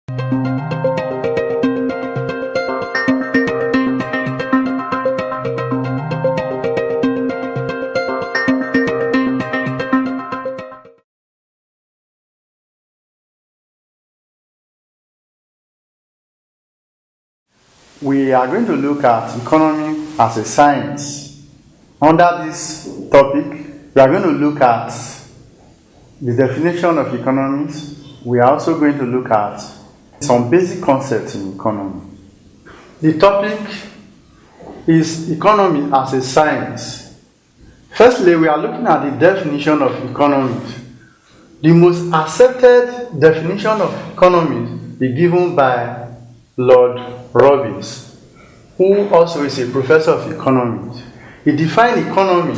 We are going to look at economy as a science. Under this topic, we are going to look at the definition of economies. We are also going to look at some basic concepts in economy. The topic is economy as a science. Firstly, we are looking at the definition of economies. The most accepted definition of economies is given by Lord Robbins, who also is a professor of economics. He defined economy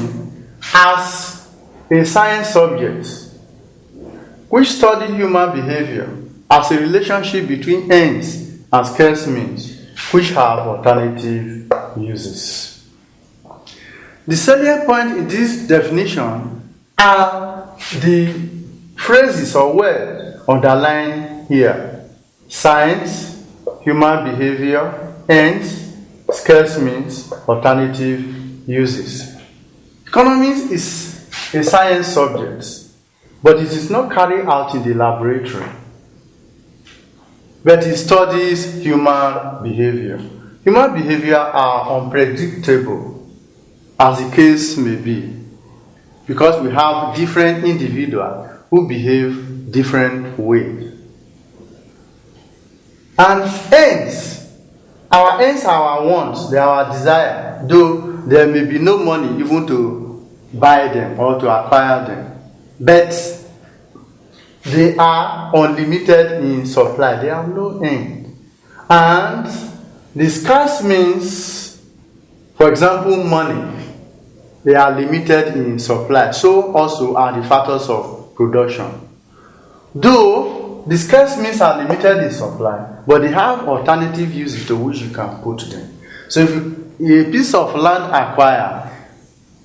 as a science subject which studies human behavior as a relationship between ends and scarce means which have alternative uses. The salient point in this definition are the phrases or words underlined here: science, human behavior, ends, scarce means, alternative uses. Economics is a science subject, but it is not carried out in the laboratory, but it studies human behavior. Human behavior are unpredictable, as the case may be, because we have different individuals who behave different ways. And ends, our ends are our wants, they are our desire, though there may be no money even to buy them or to acquire them. But they are unlimited in supply, they have no end. And the scarce means, for example, money, they are limited in supply. So also are the factors of production. Though the scarce means are limited in supply, but they have alternative uses to which you can put them. So if a piece of land acquired,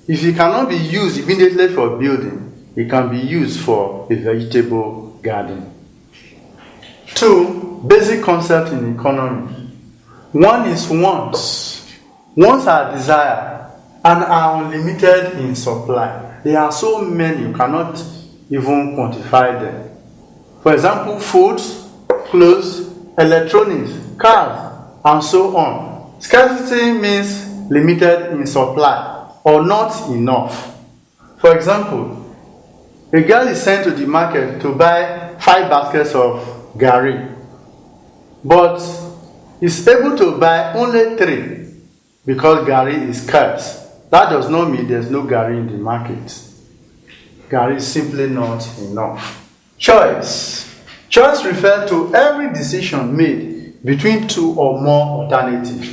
if it cannot be used immediately for building, it can be used for a vegetable garden. Two basic concepts in economy. One is wants. Wants are desire and are unlimited in supply. There are so many, you cannot even quantify them. For example, foods, clothes, electronics, cars, and so on. Scarcity means limited in supply or not enough. For example, a girl is sent to the market to buy 5 baskets of garri, but is able to buy only 3 because garri is scarce. That does not mean there's no garri in the market. Garri is simply not enough. Choice. Choice refers to every decision made between 2 or more alternatives.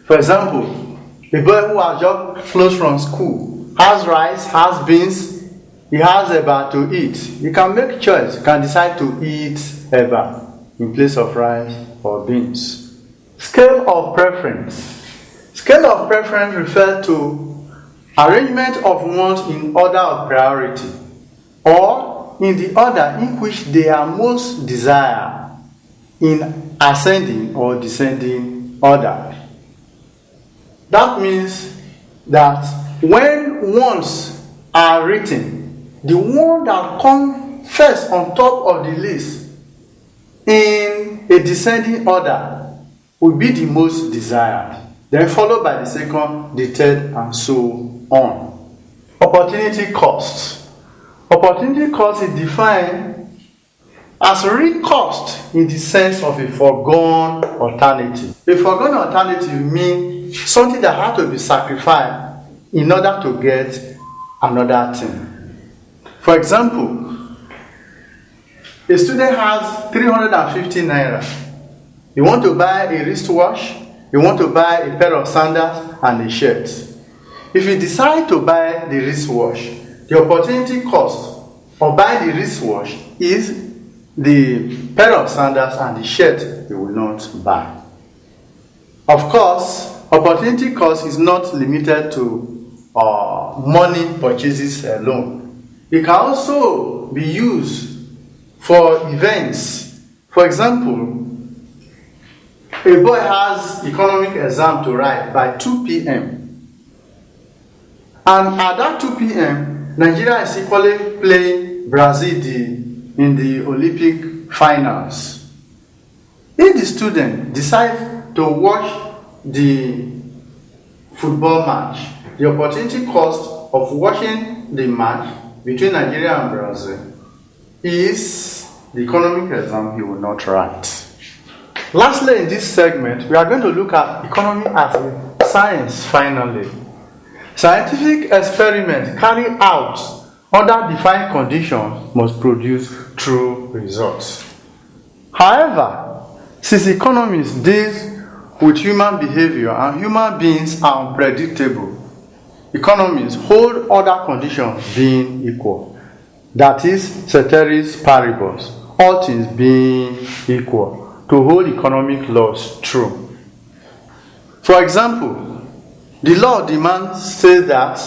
For example, a boy who has just closed from school has rice, has beans, he has eba to eat. He can make choice, he can decide to eat eba in place of rice or beans. Scale of preference. Scale of preference refers to arrangement of wants in order of priority, or in the order in which they are most desired, in ascending or descending order. That means that when wants are written, the one that comes first on top of the list in a descending order will be the most desired, then followed by the second, the third, and so on. Opportunity cost. Opportunity cost is defined as real cost in the sense of a foregone alternative. A foregone alternative means something that had to be sacrificed in order to get another thing. For example, a student has 350 naira. You want to buy a wristwatch, you want to buy a pair of sandals and a shirt. If you decide to buy the wristwatch, the opportunity cost of buying the wristwatch is the pair of sandals and the shirt you will not buy. Of course, opportunity cost is not limited to money purchases alone. It can also be used for events. For example, A boy has economic exam to write by 2 p.m. And at that 2 p.m., Nigeria is equally playing Brazil in the Olympic finals. If the student decides to watch the football match, the opportunity cost of watching the match between Nigeria and Brazil is the economic exam he will not write. Lastly, in this segment, we are going to look at economy as a science finally. Scientific experiments carried out under defined conditions must produce true results. However, since economics deals with human behavior and human beings are unpredictable, economists hold other conditions being equal. That is, ceteris paribus, all things being equal, to hold economic laws true. For example, the law of demand says that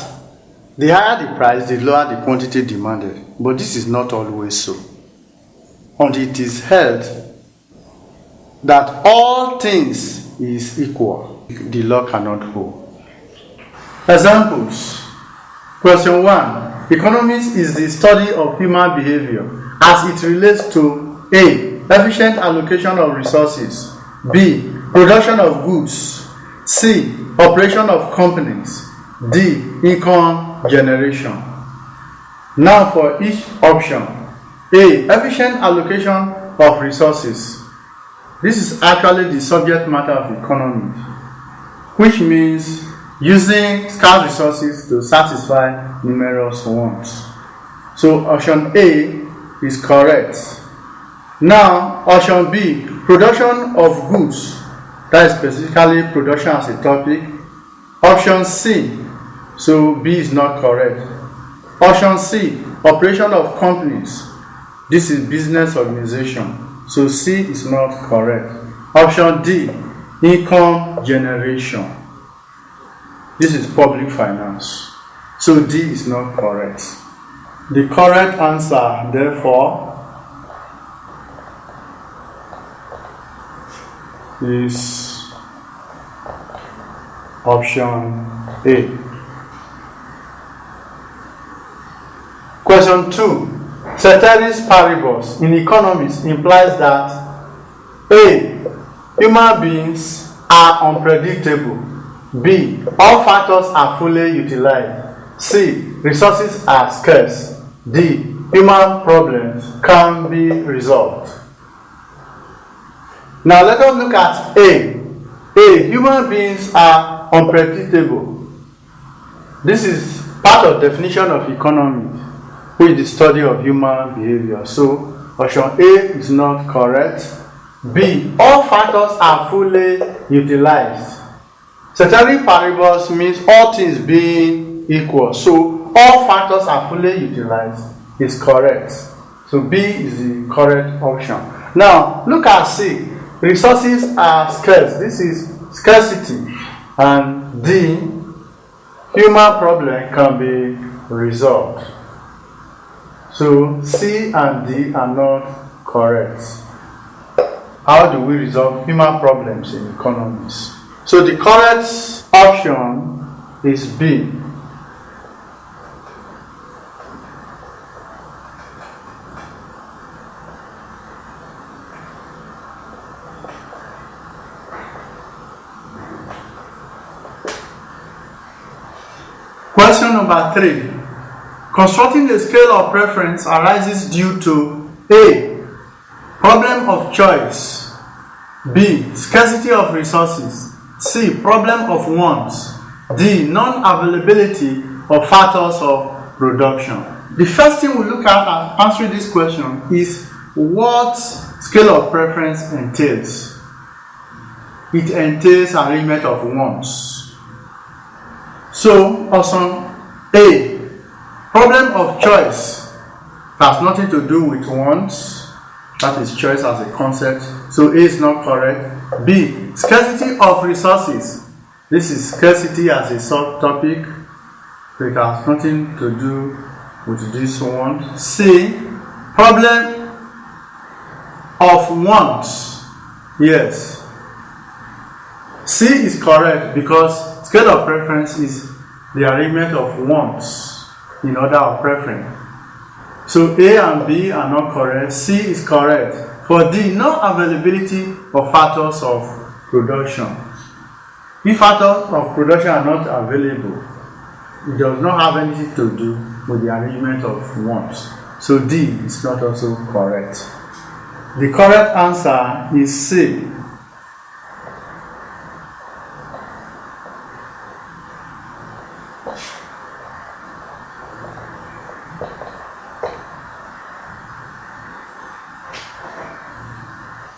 the higher the price, the lower the quantity demanded. But this is not always so. And it is held that all things is equal. The law cannot hold. Examples. Question 1. Economics is the study of human behavior as it relates to A. Efficient allocation of resources. B. Production of goods. C. Operation of companies. D. Income generation. Now for each option. A. Efficient allocation of resources. This is actually the subject matter of economics, which means using scarce resources to satisfy numerous wants. So option A is correct. Now option B, production of goods. That is specifically production as a topic. Option C, so B is not correct. Option C, operation of companies. This is business organization. So C is not correct. Option D, income generation. This is public finance. So D is not correct. The correct answer, therefore, is option A. Question 2. Ceteris paribus in economics implies that A. Human beings are unpredictable. B. All factors are fully utilized. C. Resources are scarce. D. Human problems can be resolved. Now let us look at A. A. Human beings are unpredictable. This is part of definition of economics, which is the study of human behavior. So option A is not correct. B. All factors are fully utilized. Ceteris paribus means all things being equal. So all factors are fully utilized is correct. So B is the correct option. Now look at C. Resources are scarce. This is scarcity. And D. Human problem can be resolved. So C and D are not correct. How do we resolve human problems in economics? So the correct option is B. Question number 3. Constructing a scale of preference arises due to A. Problem of choice. B. Scarcity of resources. C. Problem of wants. D. Non-availability of factors of production. The first thing we look at answering this question is what scale of preference entails. It entails arrangement of wants. So, option A. Problem of choice has nothing to do with wants. That is choice as a concept. So A is not correct. B. Scarcity of resources. This is scarcity as a subtopic. So it has nothing to do with this one. C. Problem of wants. Yes. C is correct because scale of preference is the arrangement of wants in order of preference. So A and B are not correct. C is correct. For D, no availability of factors of production. If factors of production are not available, it does not have anything to do with the arrangement of wants. So D is not also correct. The correct answer is C.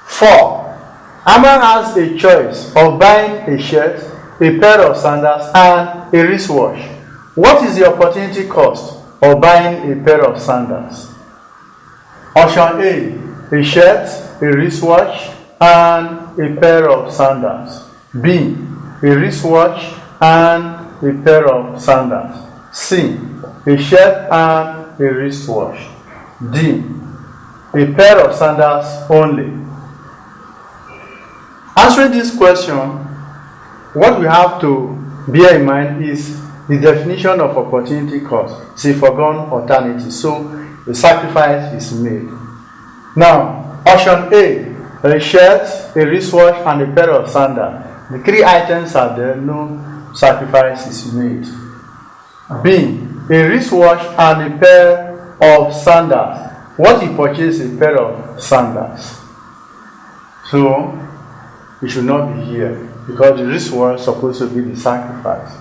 Four. Amran has a choice of buying a shirt, a pair of sandals, and a wristwatch. What is the opportunity cost of buying a pair of sandals? Option A shirt, a wristwatch, and a pair of sandals. B, a wristwatch and a pair of sandals. C, a shirt and a wristwatch. D, a pair of sandals only. Answering this question, what we have to bear in mind is the definition of opportunity cost. It's a foregone alternative, so a sacrifice is made. Now, option A shirt, a wristwatch, and a pair of sandals. The three items are there, no sacrifice is made. B, a wristwatch and a pair of sandals. What he purchased a pair of sandals. So, it should not be here because the wristwatch is supposed to be the sacrifice.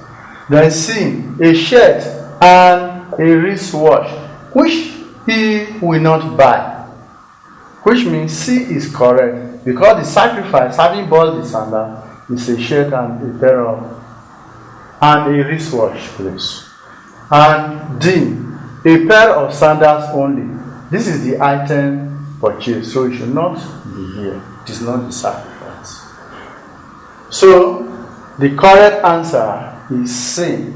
Then C, a shirt and a wristwatch, which he will not buy. Which means C is correct because the sacrifice, having bought the sandal, is a shirt and a pair of and a wristwatch, please. And D, a pair of sandals only. This is the item purchased, so it should not be here. It is not the sacrifice. So, the correct answer is C.